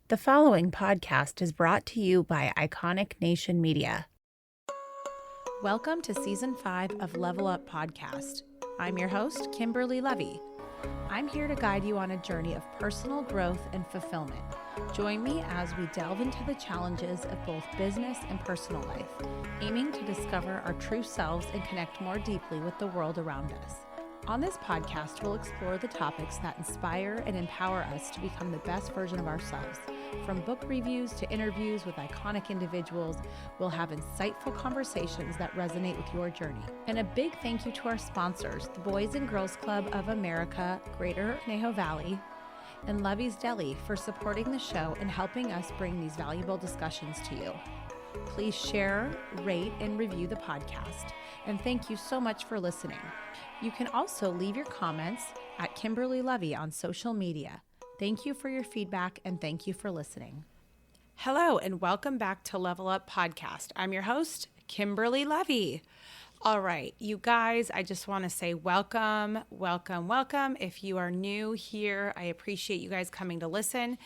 The following podcast is brought to you by Iconic Nation Media. Welcome to Season 5 of Level Up Podcast. I'm your host, Kimberly Levy. I'm here to guide you on a journey of personal growth and fulfillment. Join me as we delve into the challenges of both business and personal life, aiming to discover our true selves and connect more deeply with the world around us. On this podcast, we'll explore the topics that inspire and empower us to become the best version of ourselves. From book reviews to interviews with iconic individuals, we'll have insightful conversations that resonate with your journey. And a big thank you to our sponsors, the Boys and Girls Club of America, Greater Conejo Valley, and Levy's Deli for supporting the show and helping us bring these valuable discussions to you. Please share, rate, and review the podcast. And thank you so much for listening. You can also leave your comments at Kimberly Levy on social media. Thank you for your feedback and thank you for listening. Hello and welcome back to Level Up Podcast. I'm your host, Kimberly Levy. All right, you guys, I just want to say welcome. If you are new here, I appreciate you guys coming to listen.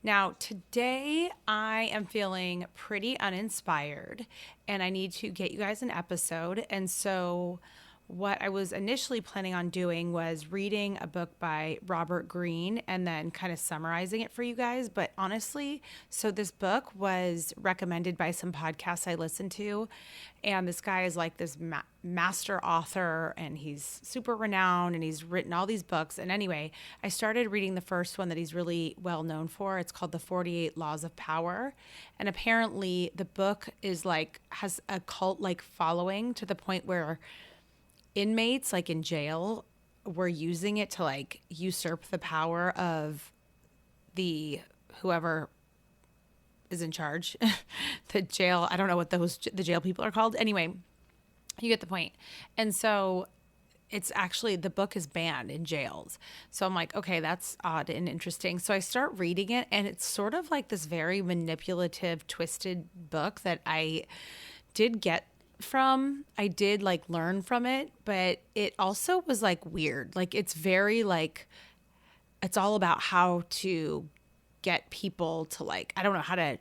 Now, today I am feeling pretty uninspired and I need to get you guys an episode. And so what I was initially planning on doing was reading a book by Robert Greene and then kind of summarizing it for you guys. But honestly, so this book was recommended by some podcasts I listened to. And this guy is like this master author and he's super renowned and he's written all these books. And anyway, I started reading the first one that he's really well known for. It's called The 48 Laws of Power. And apparently the book is like, has a cult-like following to the point where inmates like in jail were using it to like usurp the power of the whoever is in charge. The jail, I don't know what the jail people are called. Anyway, you get the point. And so it's actually, the book is banned in jails. So I'm like, okay, that's odd and interesting. So I start reading it and it's sort of like this very manipulative, twisted book that I did like learn from it, but it also was like weird. Like it's very like, it's all about how to get people to like, I don't know, how to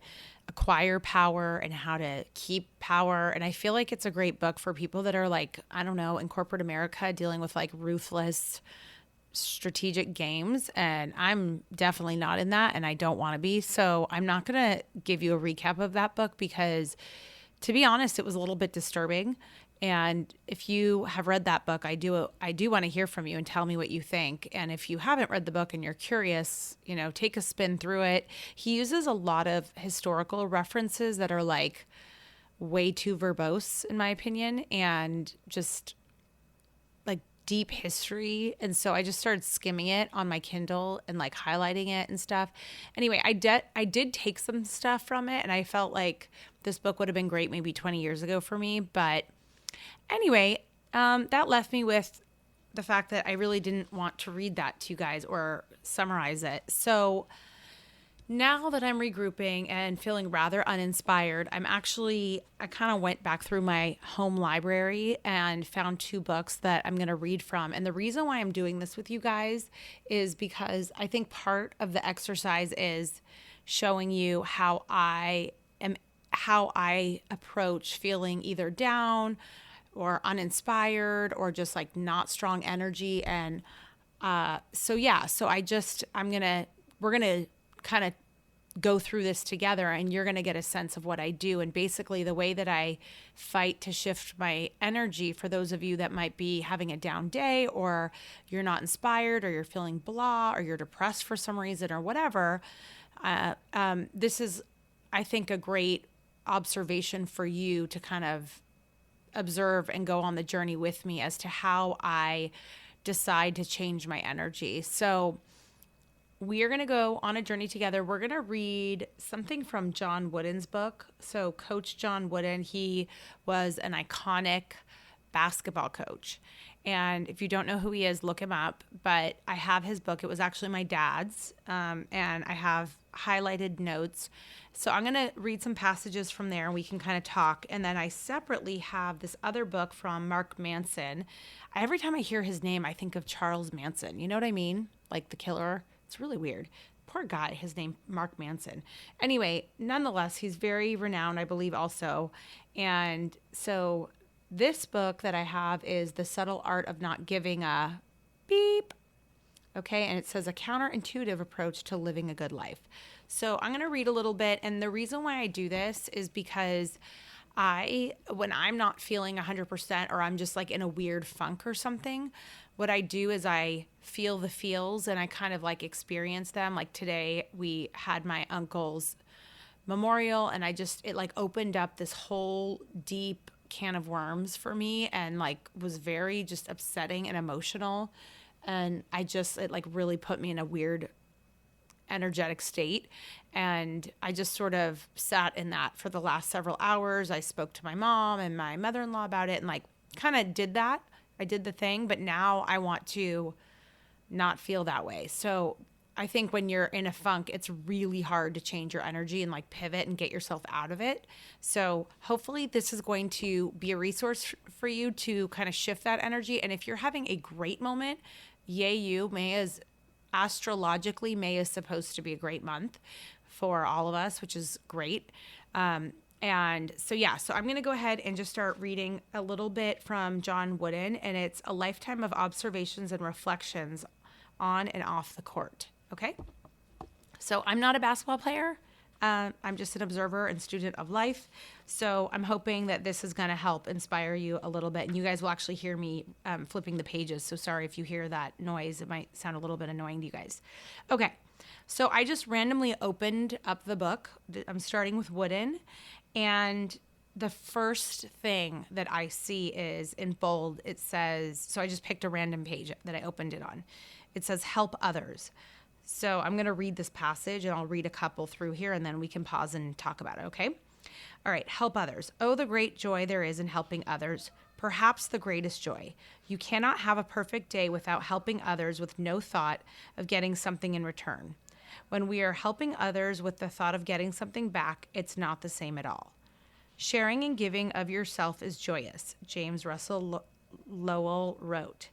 acquire power and how to keep power. And I feel like it's a great book for people that are like, I don't know, in corporate America dealing with like ruthless strategic games. And I'm definitely not in that and I don't want to be. So I'm not going to give you a recap of that book because to be honest, it was a little bit disturbing. And if you have read that book, I do want to hear from you and tell me what you think. And if you haven't read the book and you're curious, take a spin through it. He uses a lot of historical references that are like way too verbose, in my opinion, and just like deep history. And so I just started skimming it on my Kindle and like highlighting it and stuff. Anyway, I did take some stuff from it and I felt like this book would have been great maybe 20 years ago for me. But anyway, that left me with the fact that I really didn't want to read that to you guys or summarize it. So now that I'm regrouping and feeling rather uninspired, I kind of went back through my home library and found 2 books that I'm going to read from. And the reason why I'm doing this with you guys is because I think part of the exercise is showing you how I approach feeling either down or uninspired or just like not strong energy. And we're going to kind of go through this together and you're going to get a sense of what I do. And basically the way that I fight to shift my energy for those of you that might be having a down day or you're not inspired or you're feeling blah or you're depressed for some reason or whatever. This is, I think, a great observation for you to kind of observe and go on the journey with me as to how I decide to change my energy. So we are going to go on a journey together. We're going to read something from John Wooden's book. So Coach John Wooden, he was an iconic basketball coach. And if you don't know who he is, look him up. But I have his book. It was actually my dad's. And I have highlighted notes. So I'm going to read some passages from there and we can kind of talk. And then I separately have this other book from Mark Manson. Every time I hear his name, I think of Charles Manson. You know what I mean? Like the killer. It's really weird. poor guy, his name, Mark Manson. Anyway, nonetheless, he's very renowned, I believe, also. And so this book that I have is The Subtle Art of Not Giving a Beep. Okay, and it says a counterintuitive approach to living a good life. So I'm going to read a little bit. And the reason why I do this is because when I'm not feeling 100% or I'm just like in a weird funk or something, what I do is I feel the feels and I kind of like experience them. Like today we had my uncle's memorial and it like opened up this whole deep can of worms for me and like was very just upsetting and emotional. And it like really put me in a weird energetic state. And I just sort of sat in that for the last several hours. I spoke to my mom and my mother-in-law about it and like kind of did that. I did the thing, but now I want to not feel that way. So I think when you're in a funk, it's really hard to change your energy and like pivot and get yourself out of it. So hopefully this is going to be a resource for you to kind of shift that energy. And if you're having a great moment, yay you. Astrologically, May is supposed to be a great month for all of us, which is great. And so I'm going to go ahead and just start reading a little bit from John Wooden, and it's A Lifetime of Observations and Reflections on and Off the Court. Okay. So I'm not a basketball player. I'm just an observer and student of life. So I'm hoping that this is going to help inspire you a little bit. And you guys will actually hear me flipping the pages. So sorry if you hear that noise. It might sound a little bit annoying to you guys. Okay. So I just randomly opened up the book. I'm starting with Wooden. And the first thing that I see is in bold. It says, so I just picked a random page that I opened it on. It says, help others. So I'm going to read this passage and I'll read a couple through here and then we can pause and talk about it, okay? All right, help others. Oh, the great joy there is in helping others, perhaps the greatest joy. You cannot have a perfect day without helping others with no thought of getting something in return. When we are helping others with the thought of getting something back, it's not the same at all. Sharing and giving of yourself is joyous, James Russell Lowell wrote.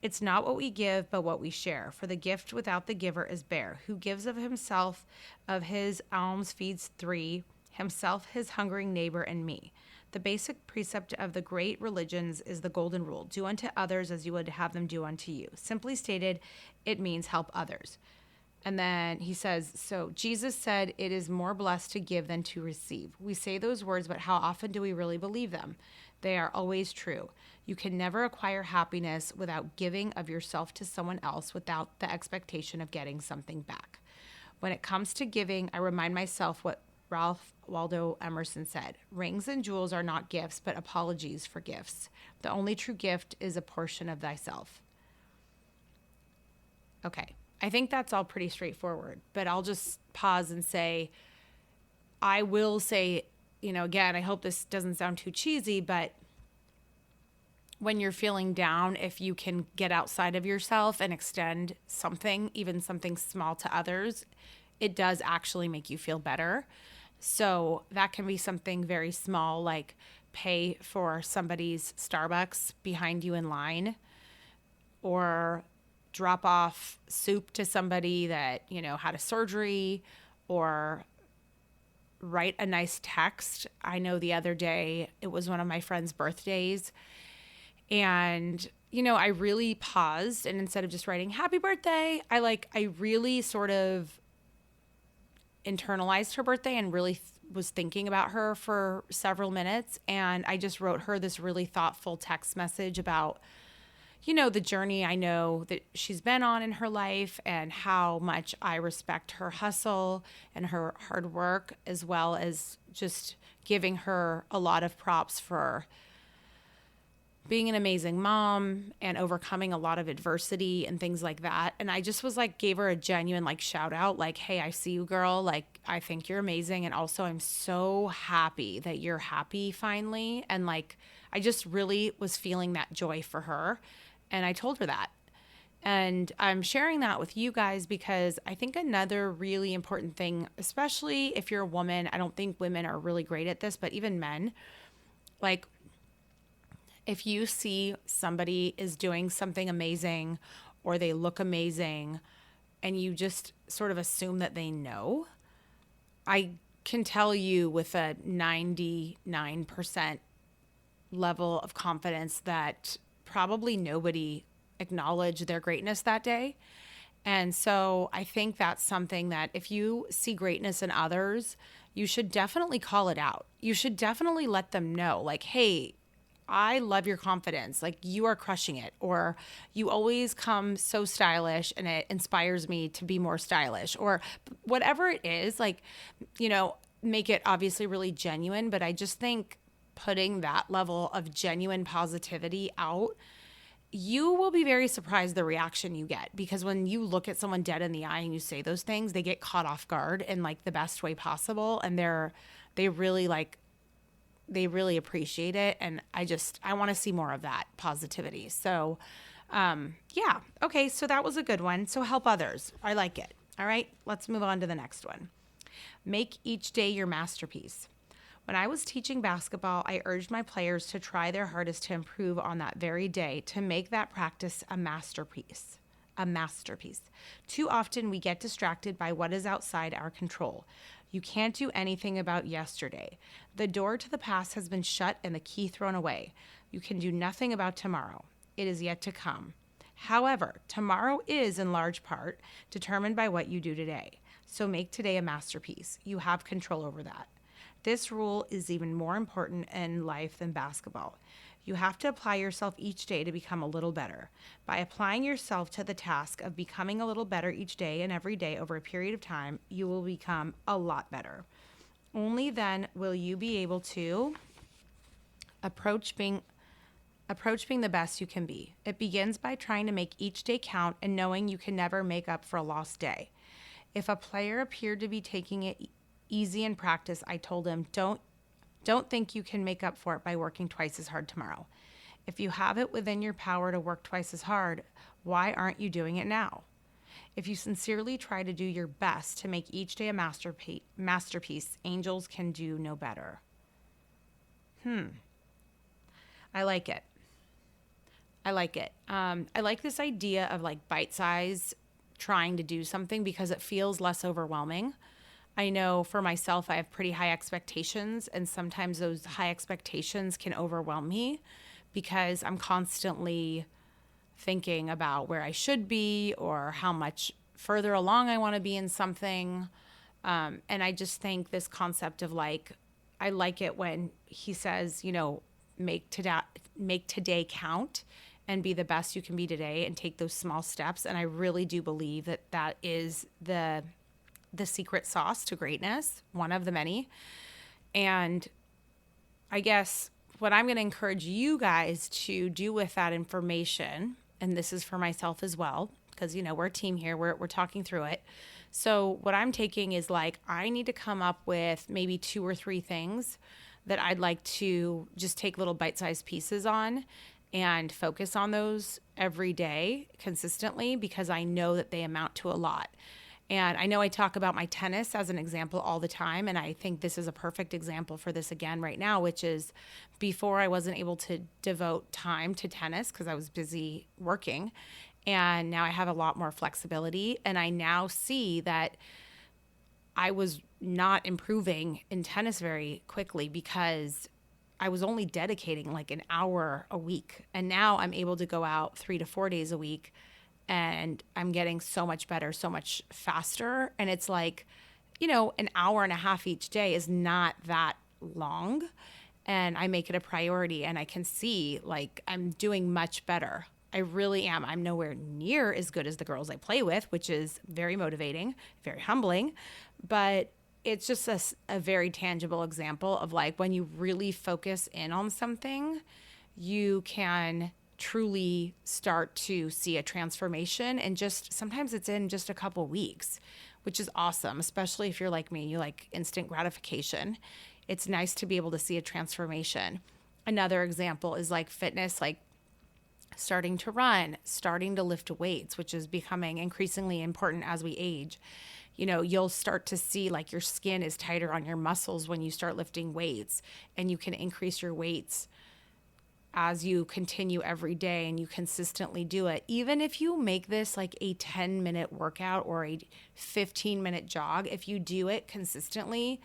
It's not what we give, but what we share. For the gift without the giver is bare. Who gives of himself, of his alms feeds three, himself, his hungering neighbor, and me. The basic precept of the great religions is the golden rule. Do unto others as you would have them do unto you. Simply stated, it means help others. And then he says, so Jesus said, it is more blessed to give than to receive. We say those words, but how often do we really believe them? They are always true. You can never acquire happiness without giving of yourself to someone else without the expectation of getting something back. When it comes to giving, I remind myself what Ralph Waldo Emerson said. Rings and jewels are not gifts, but apologies for gifts. The only true gift is a portion of thyself. Okay. I think that's all pretty straightforward, but I'll just pause and say, I will say, again, I hope this doesn't sound too cheesy, but when you're feeling down, if you can get outside of yourself and extend something, even something small to others, it does actually make you feel better. So that can be something very small, like pay for somebody's Starbucks behind you in line, or drop off soup to somebody that, had a surgery, or write a nice text. I know the other day it was one of my friend's birthdays and, I really paused, and instead of just writing happy birthday, I really sort of internalized her birthday and really was thinking about her for several minutes. And I just wrote her this really thoughtful text message about, the journey I know that she's been on in her life and how much I respect her hustle and her hard work, as well as just giving her a lot of props for being an amazing mom and overcoming a lot of adversity and things like that. And I just was gave her a genuine shout out, hey, I see you, girl. I think you're amazing. And also I'm so happy that you're happy finally. And I just really was feeling that joy for her. And I told her that. And I'm sharing that with you guys because I think another really important thing, especially if you're a woman, I don't think women are really great at this, but even men, if you see somebody is doing something amazing or they look amazing, and you just sort of assume that they know, I can tell you with a 99% level of confidence that probably nobody acknowledged their greatness that day. And so I think that's something that if you see greatness in others, you should definitely call it out. You should definitely let them know, like, hey, I love your confidence. Like, you are crushing it. Or you always come so stylish and it inspires me to be more stylish. Or whatever it is, like, make it obviously really genuine. But I just think putting that level of genuine positivity out, you will be very surprised the reaction you get, because when you look at someone dead in the eye and you say those things, they get caught off guard in like the best way possible. And they really appreciate it. And I want to see more of that positivity. So, yeah. Okay. So that was a good one. So help others. I like it. All right. Let's move on to the next one. Make each day your masterpiece. When I was teaching basketball, I urged my players to try their hardest to improve on that very day to make that practice a masterpiece. A masterpiece. Too often we get distracted by what is outside our control. You can't do anything about yesterday. The door to the past has been shut and the key thrown away. You can do nothing about tomorrow. It is yet to come. However, tomorrow is in large part determined by what you do today. So make today a masterpiece. You have control over that. This rule is even more important in life than basketball. You have to apply yourself each day to become a little better. By applying yourself to the task of becoming a little better each day and every day over a period of time, you will become a lot better. Only then will you be able to approach being the best you can be. It begins by trying to make each day count and knowing you can never make up for a lost day. If a player appeared to be taking it easy in practice, I told him, don't think you can make up for it by working twice as hard tomorrow. If you have it within your power to work twice as hard, why aren't you doing it now? If you sincerely try to do your best to make each day a masterpiece, angels can do no better. I like it. I like this idea of like bite-size trying to do something because it feels less overwhelming. I know for myself, I have pretty high expectations, and sometimes those high expectations can overwhelm me because I'm constantly thinking about where I should be or how much further along I want to be in something. And I just think this concept of like, I like it when he says, make today count and be the best you can be today and take those small steps. And I really do believe that that is the secret sauce to greatness, one of the many. And I guess what I'm going to encourage you guys to do with that information, and this is for myself as well, because, we're a team here, we're talking through it. So what I'm taking is like, I need to come up with maybe 2 or 3 things that I'd like to just take little bite-sized pieces on and focus on those every day consistently, because I know that they amount to a lot. And I know I talk about my tennis as an example all the time, and I think this is a perfect example for this again right now, which is before I wasn't able to devote time to tennis because I was busy working, and now I have a lot more flexibility, and I now see that I was not improving in tennis very quickly because I was only dedicating like an hour a week, and now I'm able to go out 3 to 4 days a week, and I'm getting so much better, so much faster. And it's like, an hour and a half each day is not that long. And I make it a priority, and I can see like I'm doing much better. I really am. I'm nowhere near as good as the girls I play with, which is very motivating, very humbling. But it's just a very tangible example of like when you really focus in on something, you can truly start to see a transformation, and just sometimes it's in just a couple weeks, which is awesome, especially if you're like me, you like instant gratification. It's nice to be able to see a transformation. Another example is like fitness, like starting to run, starting to lift weights, which is becoming increasingly important as we age. You'll start to see like your skin is tighter on your muscles when you start lifting weights, and you can increase your weights as you continue every day and you consistently do it, even if you make this like a 10-minute workout or a 15-minute jog, if you do it consistently,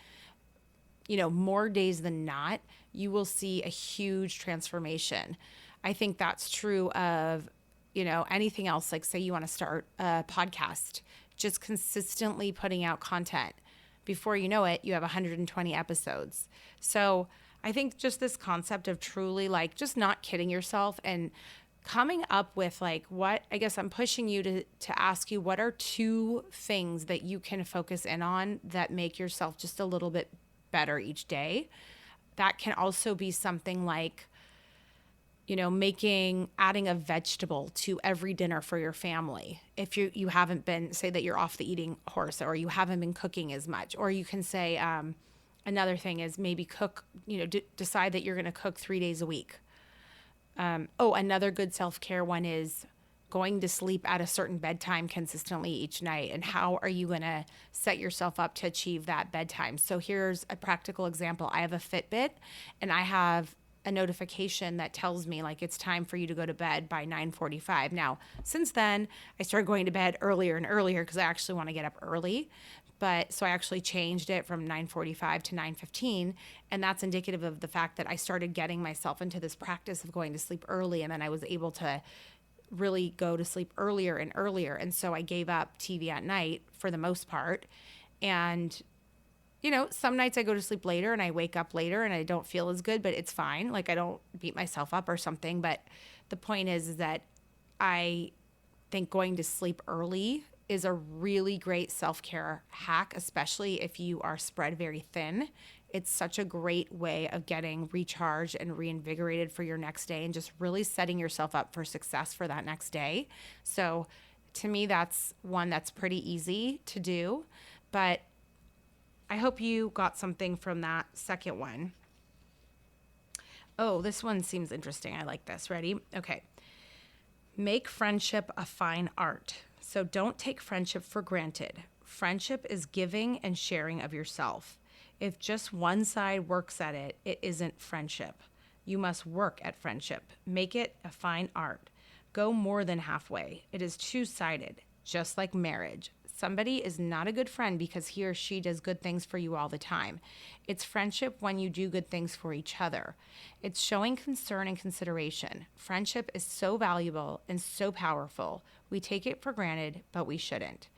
more days than not, you will see a huge transformation. I think that's true of, anything else. Like say you want to start a podcast, just consistently putting out content. Before you know it, you have 120 episodes. So I think just this concept of truly like just not kidding yourself and coming up with like I guess I'm pushing you to ask you, what are 2 things that you can focus in on that make yourself just a little bit better each day? That can also be something like, adding a vegetable to every dinner for your family. If you haven't been, say that you're off the eating horse or you haven't been cooking as much, or you can say, another thing is maybe cook, decide that you're going to cook 3 days a week. Another good self-care one is going to sleep at a certain bedtime consistently each night. And how are you going to set yourself up to achieve that bedtime? So here's a practical example. I have a Fitbit and I have a notification that tells me like it's time for you to go to bed by 9:45. Now, since then, I started going to bed earlier and earlier because I actually want to get up early. So I actually changed it from 9:45 to 9:15, and that's indicative of the fact that I started getting myself into this practice of going to sleep early, and then I was able to really go to sleep earlier and earlier. And so I gave up TV at night for the most part. And some nights I go to sleep later and I wake up later and I don't feel as good, but it's fine. Like I don't beat myself up or something. But the point is that I think going to sleep early is a really great self-care hack, especially if you are spread very thin. It's such a great way of getting recharged and reinvigorated for your next day and just really setting yourself up for success for that next day. So to me, that's one that's pretty easy to do. But I hope you got something from that second one. Oh, this one seems interesting. I like this. Ready? Okay. Make friendship a fine art. So don't take friendship for granted. Friendship is giving and sharing of yourself. If just one side works at it, it isn't friendship. You must work at friendship. Make it a fine art. Go more than halfway. It is two-sided, just like marriage. Somebody is not a good friend because he or she does good things for you all the time. It's friendship when you do good things for each other. It's showing concern and consideration. Friendship is so valuable and so powerful. We take it for granted, but we shouldn't.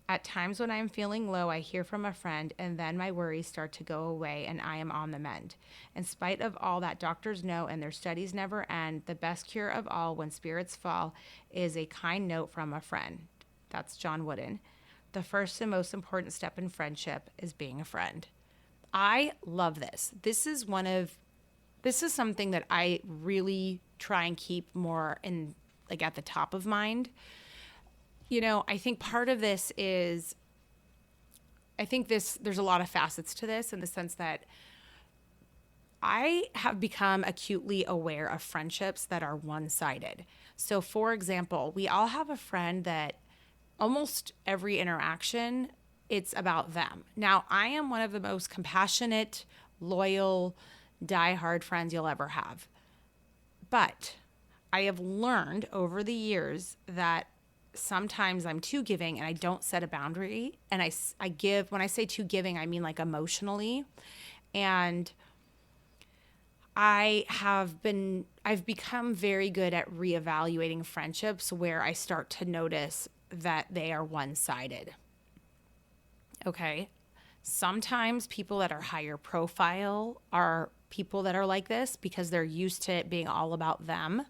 At times when I am feeling low, I hear from a friend, and then my worries start to go away, and I am on the mend. In spite of all that doctors know and their studies never end, the best cure of all when spirits fall is a kind note from a friend. That's John Wooden. The first and most important step in friendship is being a friend. I love this. This is something that I really try and keep more in, like, at the top of mind. I think part of this is, there's a lot of facets to this in the sense that I have become acutely aware of friendships that are one-sided. So for example, we all have a friend that almost every interaction, it's about them. Now, I am one of the most compassionate, loyal, diehard friends you'll ever have. But I have learned over the years that sometimes I'm too giving and I don't set a boundary. And I give, when I say too giving, I mean like emotionally. And I've become very good at reevaluating friendships where I start to notice that they are one-sided. Okay. Sometimes people that are higher profile are people that are like this because they're used to it being all about them.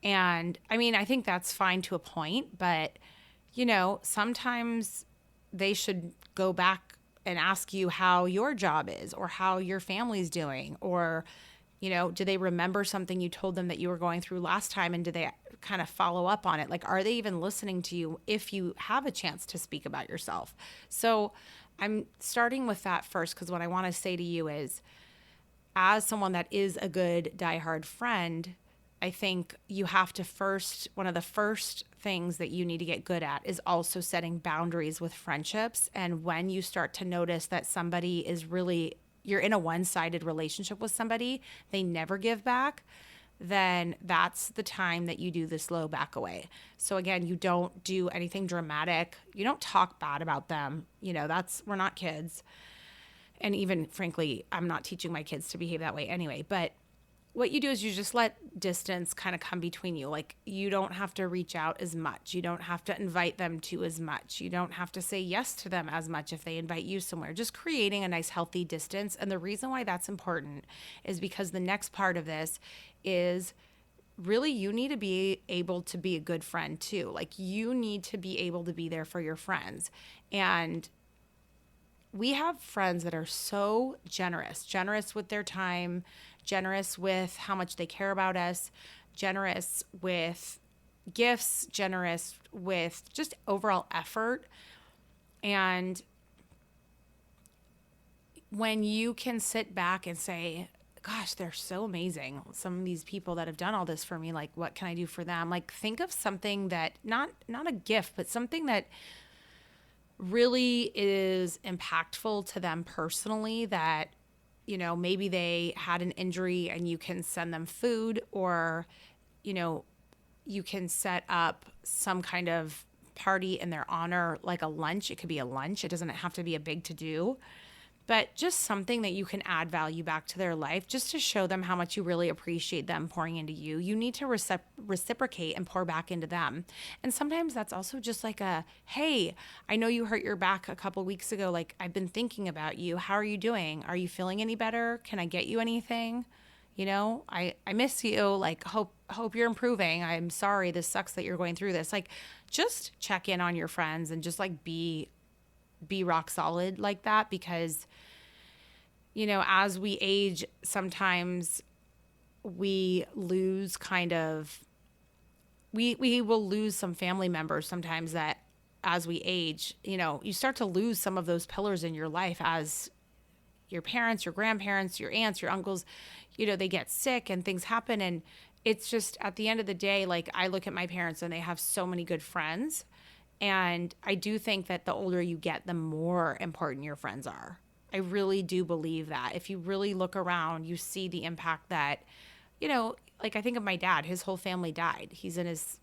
And I think that's fine to a point, but sometimes they should go back and ask you how your job is or how your family's doing, or do they remember something you told them that you were going through last time, and do they kind of follow up on it? Like, are they even listening to you if you have a chance to speak about yourself? So I'm starting with that first, because what I want to say to you is, as someone that is a good diehard friend, I think you have to one of the first things that you need to get good at is also setting boundaries with friendships. And when you start to notice that somebody is really, you're in a one-sided relationship with somebody, they never give back, then that's the time that you do the slow back away. So again, you don't do anything dramatic. You don't talk bad about them. We're not kids. And even frankly, I'm not teaching my kids to behave that way anyway. But what you do is you just let distance kind of come between you. Like, you don't have to reach out as much. You don't have to invite them to as much. You don't have to say yes to them as much if they invite you somewhere. Just creating a nice, healthy distance. And the reason why that's important is because the next part of this is really you need to be able to be a good friend too. Like, you need to be able to be there for your friends. And we have friends that are so generous with their time, generous with how much they care about us, generous with gifts, generous with just overall effort. And when you can sit back and say, gosh, they're so amazing, some of these people that have done all this for me, like, what can I do for them? Like, think of something that, not a gift, but something that really is impactful to them personally, that maybe they had an injury and you can send them food, or you can set up some kind of party in their honor, like a lunch. It could be a lunch. It doesn't have to be a big to-do, but just something that you can add value back to their life, just to show them how much you really appreciate them pouring into you. You need to reciprocate and pour back into them. And sometimes that's also just like hey, I know you hurt your back a couple weeks ago. Like, I've been thinking about you. How are you doing? Are you feeling any better? Can I get you anything? I miss you. Like, hope you're improving. I'm sorry. This sucks that you're going through this. Like, just check in on your friends and just like be rock solid like that, because as we age, sometimes we lose we will lose some family members sometimes, that as we age, you start to lose some of those pillars in your life, as your parents, your grandparents, your aunts, your uncles, they get sick and things happen. And it's just, at the end of the day, like, I look at my parents and they have so many good friends. And I do think that the older you get, the more important your friends are. I really do believe that. If you really look around, you see the impact that, like, I think of my dad, his whole family died. He's in his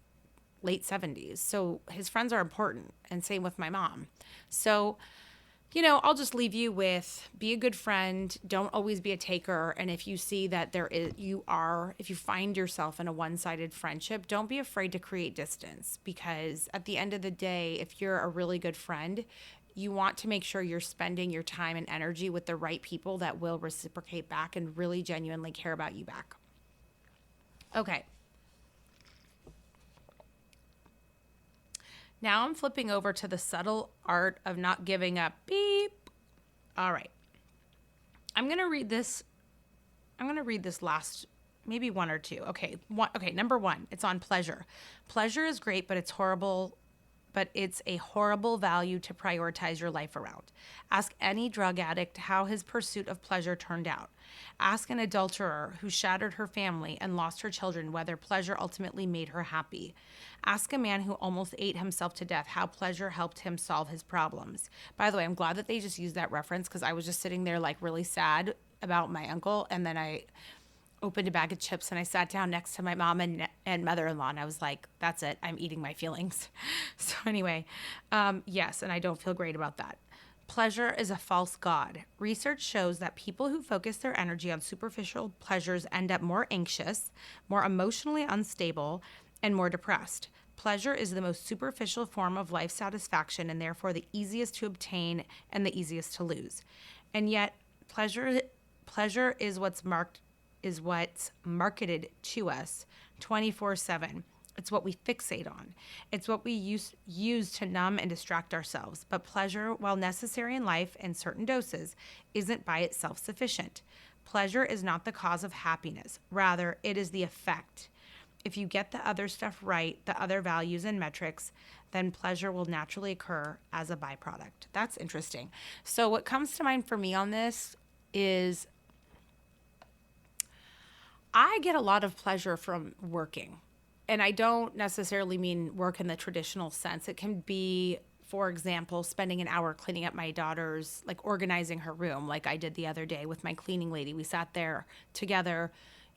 late 70s. So his friends are important, and same with my mom. So, I'll just leave you with, be a good friend. Don't always be a taker. And if you see that if you find yourself in a one-sided friendship, don't be afraid to create distance, because at the end of the day, if you're a really good friend, you want to make sure you're spending your time and energy with the right people that will reciprocate back and really genuinely care about you back. Okay. Now I'm flipping over to the subtle art of not giving up. Beep. All right. I'm going to read this last, maybe one or two. Okay. Number 1, it's on pleasure. Pleasure is great, but it's a horrible value to prioritize your life around. Ask any drug addict how his pursuit of pleasure turned out. Ask an adulterer who shattered her family and lost her children whether pleasure ultimately made her happy. Ask a man who almost ate himself to death how pleasure helped him solve his problems. By the way, I'm glad that they just used that reference, because I was just sitting there like really sad about my uncle, and then I opened a bag of chips and I sat down next to my mom and mother-in-law, and I was like, that's it, I'm eating my feelings. So anyway, yes, and I don't feel great about that. Pleasure is a false god. Research shows that people who focus their energy on superficial pleasures end up more anxious, more emotionally unstable, and more depressed. Pleasure is the most superficial form of life satisfaction, and therefore the easiest to obtain and the easiest to lose. And yet, pleasure is what's marketed to us 24/7. It's what we fixate on. It's what we use to numb and distract ourselves. But pleasure, while necessary in life in certain doses, isn't by itself sufficient. Pleasure is not the cause of happiness. Rather, it is the effect. If you get the other stuff right, the other values and metrics, then pleasure will naturally occur as a byproduct. That's interesting. So what comes to mind for me on this is I get a lot of pleasure from working. And I don't necessarily mean work in the traditional sense. It can be, for example, spending an hour cleaning up my daughter's, like organizing her room, like I did the other day with my cleaning lady. We sat there together,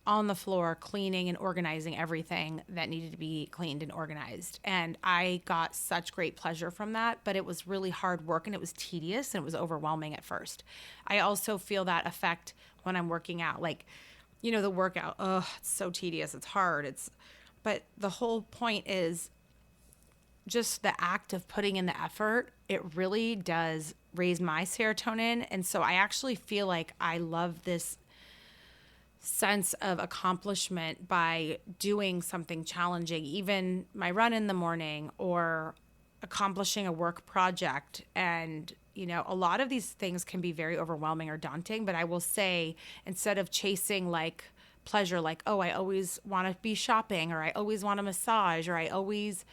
on the floor cleaning and organizing everything that needed to be cleaned and organized. And I got such great pleasure from that, but it was really hard work and it was tedious and it was overwhelming at first. I also feel that effect when I'm working out. Like, the workout, it's so tedious. It's hard. But the whole point is just the act of putting in the effort. It really does raise my serotonin. And so I actually feel like I love this sense of accomplishment by doing something challenging, even my run in the morning or accomplishing a work project. And, a lot of these things can be very overwhelming or daunting, but I will say, instead of chasing like pleasure, like, oh, I always want to be shopping, or I always want a massage, or I always,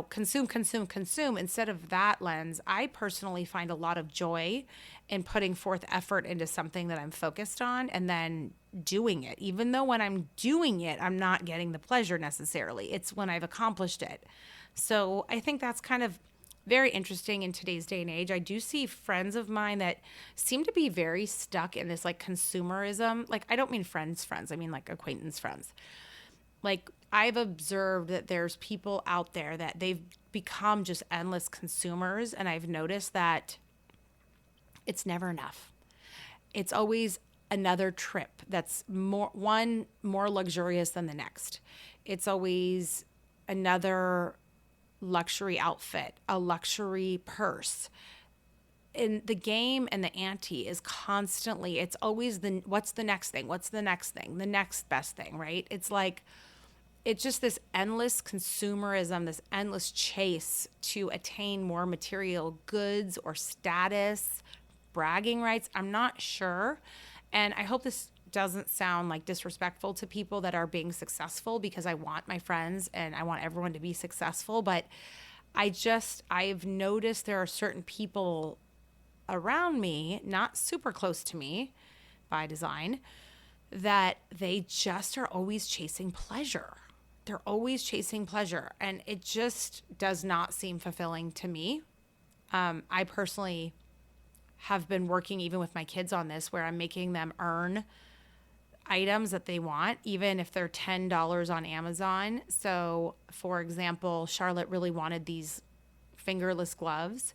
consume. Instead of that lens, I personally find a lot of joy in putting forth effort into something that I'm focused on and then doing it. Even though when I'm doing it, I'm not getting the pleasure necessarily. It's when I've accomplished it. So I think that's kind of very interesting in today's day and age. I do see friends of mine that seem to be very stuck in this like consumerism. Like, I don't mean friends. I mean like acquaintance friends. Like, I've observed that there's people out there that they've become just endless consumers. And I've noticed that it's never enough. It's always another trip that's more luxurious than the next. It's always another luxury outfit, a luxury purse. And the game and the ante is constantly, it's always what's the next thing? What's the next thing? The next best thing, right? It's like, it's just this endless consumerism, this endless chase to attain more material goods or status, bragging rights. I'm not sure. And I hope this doesn't sound like disrespectful to people that are being successful, because I want my friends and I want everyone to be successful. But I've noticed there are certain people around me, not super close to me by design, that they just are always chasing pleasure. They're always chasing pleasure. And it just does not seem fulfilling to me. I personally have been working even with my kids on this, where I'm making them earn items that they want, even if they're $10 on Amazon. So, for example, Charlotte really wanted these fingerless gloves,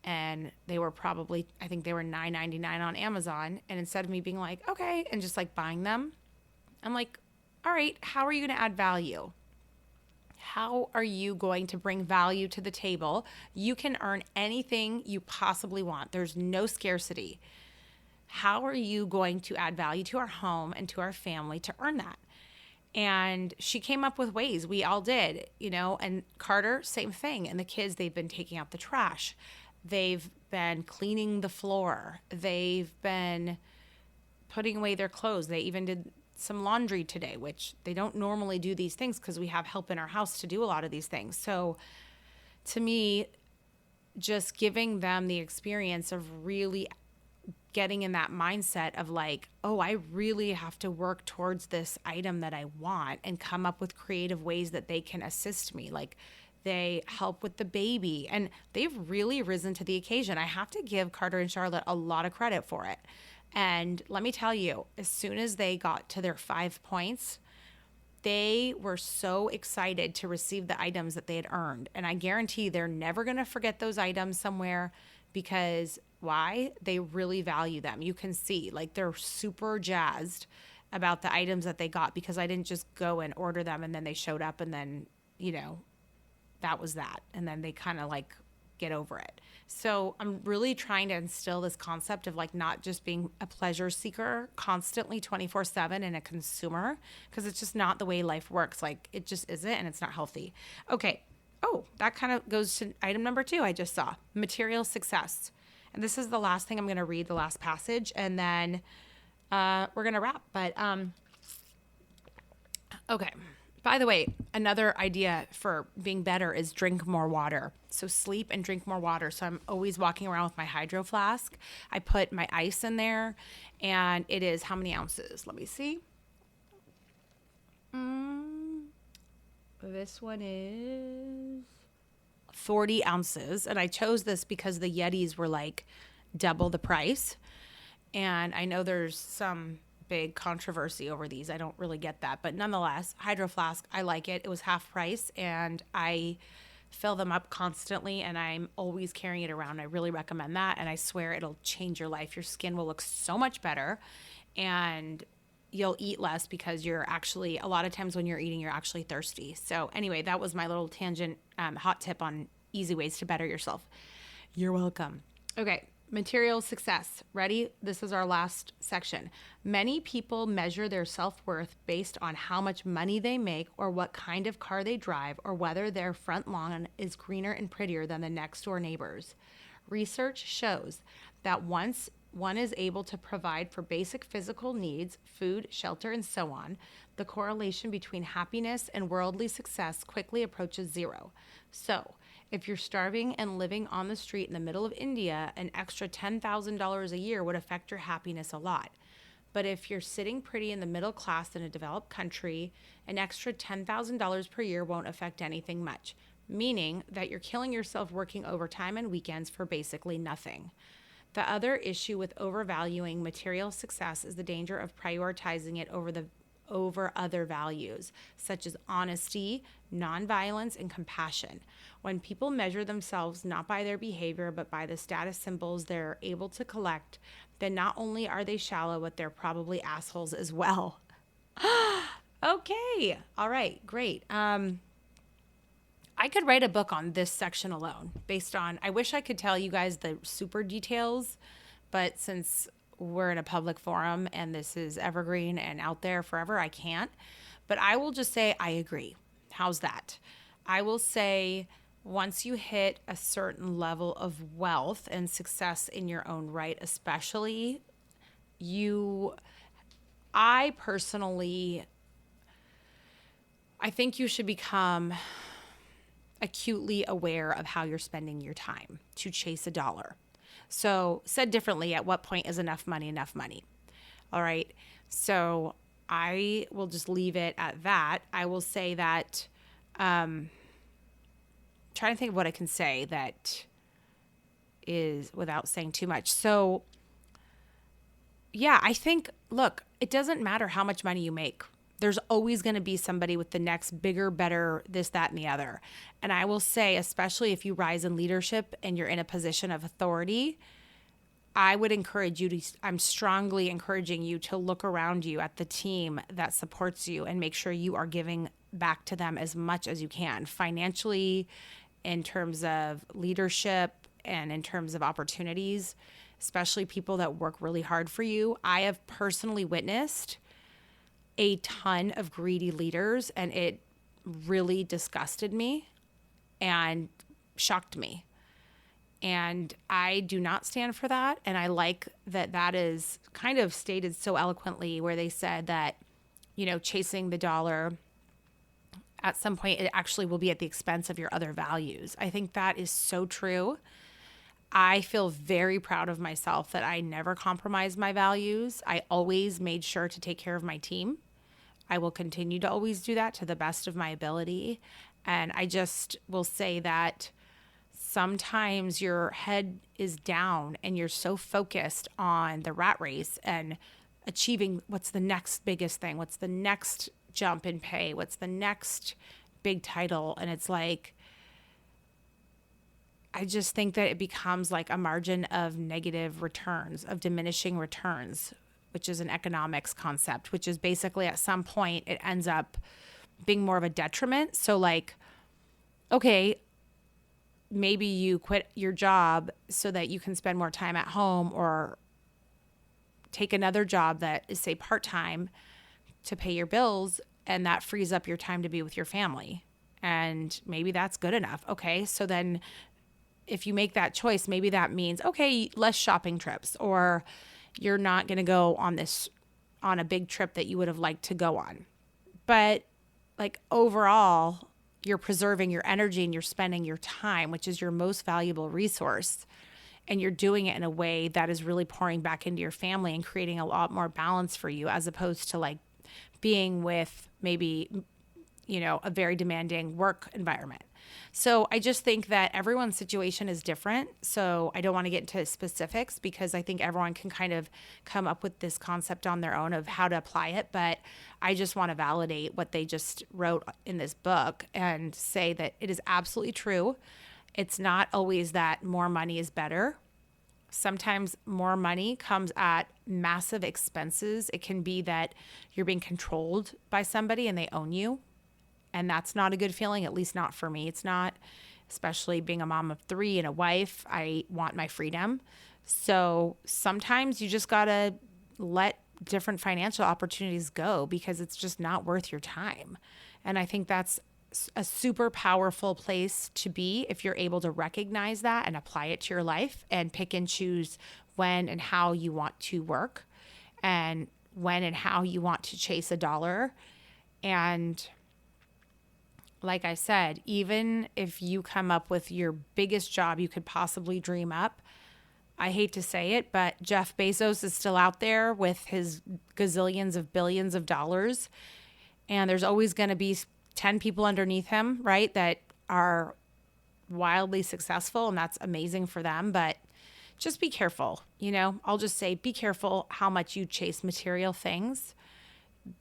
and they were probably, I think they were $9.99 on Amazon. And instead of me being like, okay, and just like buying them, I'm like, all right, how are you going to add value? How are you going to bring value to the table? You can earn anything you possibly want. There's no scarcity. How are you going to add value to our home and to our family to earn that? And she came up with ways. We all did, and Carter, same thing. And the kids, they've been taking out the trash. They've been cleaning the floor. They've been putting away their clothes. They even did some laundry today, which they don't normally do these things because we have help in our house to do a lot of these things. So to me, just giving them the experience of really getting in that mindset of like, oh, I really have to work towards this item that I want, and come up with creative ways that they can assist me. Like, they help with the baby, and they've really risen to the occasion. I have to give Carter and Charlotte a lot of credit for it. And let me tell you, as soon as they got to their 5 points, they were so excited to receive the items that they had earned. And I guarantee they're never going to forget those items somewhere, because why? They really value them. You can see, like, they're super jazzed about the items that they got, because I didn't just go and order them and then they showed up and then, that was that. And then they kind of like get over it. So I'm really trying to instill this concept of like not just being a pleasure seeker constantly 24/7 and a consumer, because it's just not the way life works. Like, it just isn't, and it's not healthy. Okay. Oh, that kind of goes to item number 2 I just saw, material success. And this is the last thing I'm going to read, the last passage, and then we're going to wrap. But okay. By the way, another idea for being better is drink more water. So sleep and drink more water. So I'm always walking around with my hydro flask. I put my ice in there, and it is how many ounces? Let me see. This one is 40 ounces. And I chose this because the Yetis were like double the price. And I know there's some big controversy over these. I don't really get that. But nonetheless, Hydro Flask, I like it. It was half price, and I fill them up constantly, and I'm always carrying it around. I really recommend that, and I swear it'll change your life. Your skin will look so much better, and you'll eat less because you're actually, a lot of times when you're eating, you're actually thirsty. So anyway, that was my little tangent, hot tip on easy ways to better yourself. You're welcome. Okay, material success. Ready? This is our last section. Many people measure their self-worth based on how much money they make or what kind of car they drive or whether their front lawn is greener and prettier than the next door neighbors. Research shows that once one is able to provide for basic physical needs, food, shelter, and so on, the correlation between happiness and worldly success quickly approaches zero. So, if you're starving and living on the street in the middle of India, an extra $10,000 a year would affect your happiness a lot. But if you're sitting pretty in the middle class in a developed country, an extra $10,000 per year won't affect anything much, meaning that you're killing yourself working overtime and weekends for basically nothing. The other issue with overvaluing material success is the danger of prioritizing it over other values, such as honesty, nonviolence, and compassion. When people measure themselves not by their behavior, but by the status symbols they're able to collect, then not only are they shallow, but they're probably assholes as well. Okay. All right. Great. I could write a book on this section alone based on, I wish I could tell you guys the super details, but since we're in a public forum and this is evergreen and out there forever, I can't. But I will just say I agree. How's that? I will say once you hit a certain level of wealth and success in your own right, especially, I think you should become acutely aware of how you're spending your time to chase a dollar. So said differently, at what point is enough money enough money? All right. So I will just leave it at that. I will say that, trying to think of what I can say that is without saying too much. So yeah, I think, look, it doesn't matter how much money you make. There's always going to be somebody with the next bigger, better, this, that, and the other. And I will say, especially if you rise in leadership and you're in a position of authority, I would encourage you I'm strongly encouraging you to look around you at the team that supports you and make sure you are giving back to them as much as you can, financially, in terms of leadership, and in terms of opportunities, especially people that work really hard for you. I have personally witnessed a ton of greedy leaders, and it really disgusted me and shocked me. And I do not stand for that. And I like that is kind of stated so eloquently, where they said that, chasing the dollar, at some point it actually will be at the expense of your other values. I think that is so true. I feel very proud of myself that I never compromised my values. I always made sure to take care of my team. I will continue to always do that to the best of my ability. And I just will say that sometimes your head is down and you're so focused on the rat race and achieving what's the next biggest thing, what's the next jump in pay, what's the next big title. And it's like, I just think that it becomes like a margin of negative returns, of diminishing returns, which is an economics concept, which is basically at some point it ends up being more of a detriment. So like, okay, maybe you quit your job so that you can spend more time at home, or take another job that is, say, part-time to pay your bills, and that frees up your time to be with your family. And maybe that's good enough. Okay, so then if you make that choice, maybe that means, okay, less shopping trips, or you're not going to go on a big trip that you would have liked to go on. But like overall, you're preserving your energy and you're spending your time, which is your most valuable resource. And you're doing it in a way that is really pouring back into your family and creating a lot more balance for you, as opposed to like being with maybe, a very demanding work environment. So I just think that everyone's situation is different. So I don't want to get into specifics because I think everyone can kind of come up with this concept on their own of how to apply it. But I just want to validate what they just wrote in this book and say that it is absolutely true. It's not always that more money is better. Sometimes more money comes at massive expenses. It can be that you're being controlled by somebody and they own you. And that's not a good feeling, at least not for me. It's not, especially being a mom of 3 and a wife. I want my freedom. So sometimes you just got to let different financial opportunities go because it's just not worth your time. And I think that's a super powerful place to be if you're able to recognize that and apply it to your life and pick and choose when and how you want to work and when and how you want to chase a dollar. And like I said, even if you come up with your biggest job you could possibly dream up, I hate to say it, but Jeff Bezos is still out there with his gazillions of billions of dollars. And there's always going to be 10 people underneath him, right, that are wildly successful, and that's amazing for them. But just be careful. I'll just say be careful how much you chase material things.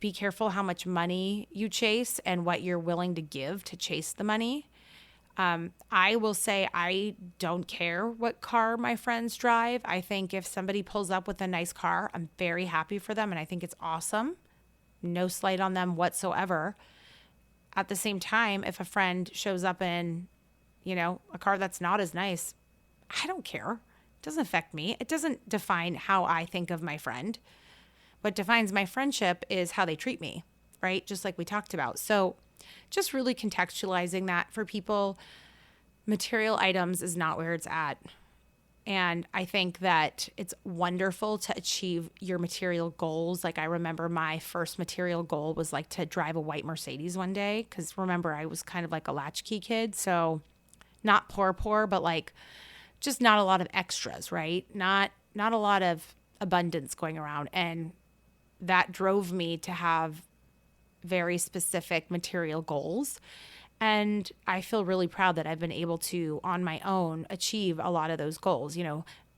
Be careful how much money you chase and what you're willing to give to chase the money. I will say I don't care what car my friends drive. I think if somebody pulls up with a nice car, I'm very happy for them, and I think it's awesome. No slight on them whatsoever. At the same time, if a friend shows up in, a car that's not as nice, I don't care. It doesn't affect me. It doesn't define how I think of my friend. What defines my friendship is how they treat me, right? Just like we talked about. So just really contextualizing that for people, material items is not where it's at. And I think that it's wonderful to achieve your material goals. Like I remember my first material goal was like to drive a white Mercedes one day. Because remember, I was kind of like a latchkey kid. So not poor, but like just not a lot of extras, right? Not a lot of abundance going around. And that drove me to have very specific material goals. And I feel really proud that I've been able to, on my own, achieve a lot of those goals.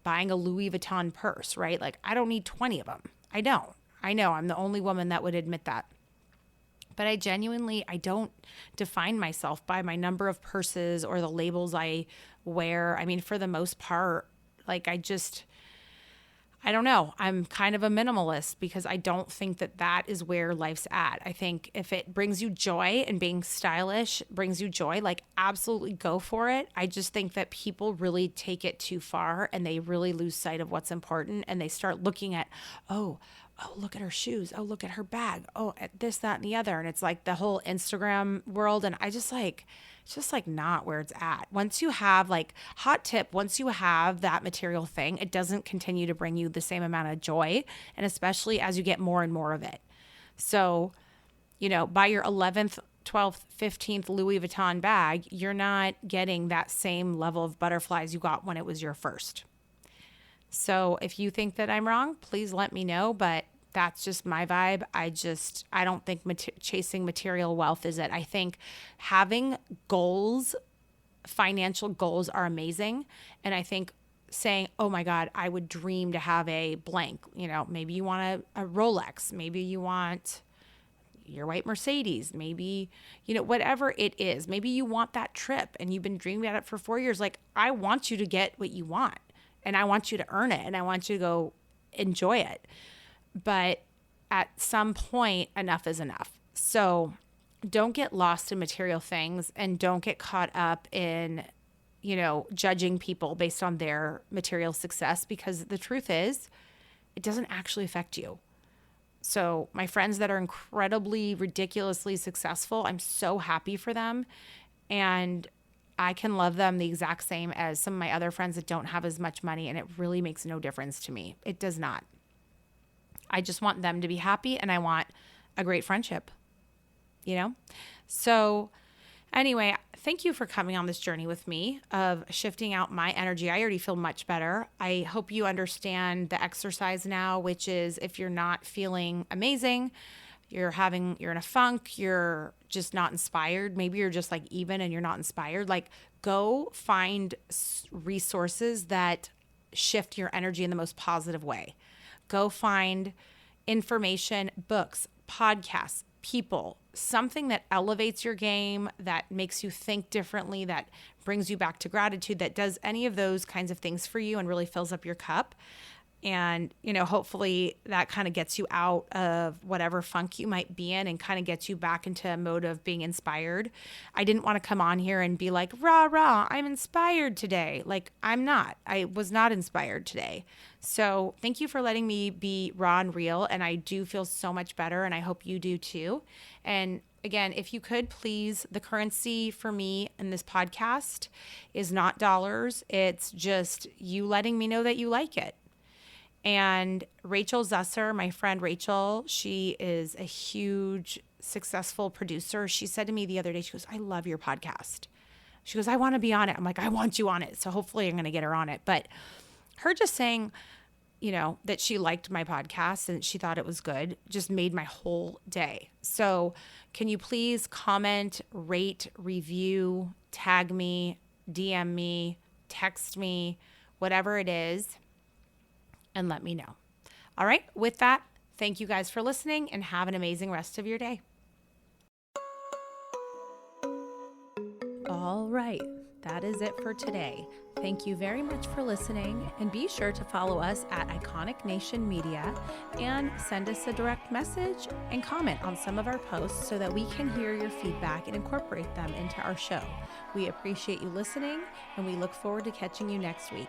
Buying a Louis Vuitton purse, right? Like I don't need 20 of them. I don't. I know I'm the only woman that would admit that. But I don't define myself by my number of purses or the labels I wear. I mean, for the most part, like I don't know. I'm kind of a minimalist because I don't think that is where life's at. I think if it brings you joy and being stylish brings you joy, like absolutely go for it. I just think that people really take it too far and they really lose sight of what's important and they start looking at, oh, look at her shoes. Oh, look at her bag. Oh, at this, that, and the other. And it's like the whole Instagram world. And I just like, it's just like not where it's at. Once you have hot tip, once you have that material thing, it doesn't continue to bring you the same amount of joy. And especially as you get more and more of it. So, by your 11th, 12th, 15th Louis Vuitton bag, you're not getting that same level of butterflies you got when it was your first. So if you think that I'm wrong, please let me know. But that's just my vibe. I don't think chasing material wealth is it. I think having goals, financial goals are amazing. And I think saying, oh my God, I would dream to have a blank, maybe you want a Rolex, maybe you want your white Mercedes, maybe, whatever it is, maybe you want that trip and you've been dreaming about it for 4 years. Like I want you to get what you want. And I want you to earn it and I want you to go enjoy it. But at some point, enough is enough. So don't get lost in material things and don't get caught up in, judging people based on their material success because the truth is, it doesn't actually affect you. So my friends that are incredibly, ridiculously successful, I'm so happy for them. And I can love them the exact same as some of my other friends that don't have as much money, and it really makes no difference to me. It does not. I just want them to be happy, and I want a great friendship, So anyway, thank you for coming on this journey with me of shifting out my energy. I already feel much better. I hope you understand the exercise now, which is if you're not feeling amazing, you're in a funk, you're just not inspired. Maybe you're just like even and you're not inspired. Like, go find resources that shift your energy in the most positive way. Go find information, books, podcasts, people, something that elevates your game, that makes you think differently, that brings you back to gratitude, that does any of those kinds of things for you and really fills up your cup. And, hopefully that kind of gets you out of whatever funk you might be in and kind of gets you back into a mode of being inspired. I didn't want to come on here and be like, rah, rah, I'm inspired today. Like, I'm not. I was not inspired today. So thank you for letting me be raw and real. And I do feel so much better. And I hope you do too. And again, if you could please, the currency for me in this podcast is not dollars. It's just you letting me know that you like it. And Rachel Zusser, my friend Rachel, she is a huge, successful producer. She said to me the other day, she goes, I love your podcast. She goes, I want to be on it. I'm like, I want you on it. So hopefully I'm going to get her on it. But her just saying, that she liked my podcast and she thought it was good just made my whole day. So can you please comment, rate, review, tag me, DM me, text me, whatever it is, and let me know. All right. With that, thank you guys for listening and have an amazing rest of your day. All right. That is it for today. Thank you very much for listening, and be sure to follow us at Iconic Nation Media and send us a direct message and comment on some of our posts so that we can hear your feedback and incorporate them into our show. We appreciate you listening, and we look forward to catching you next week.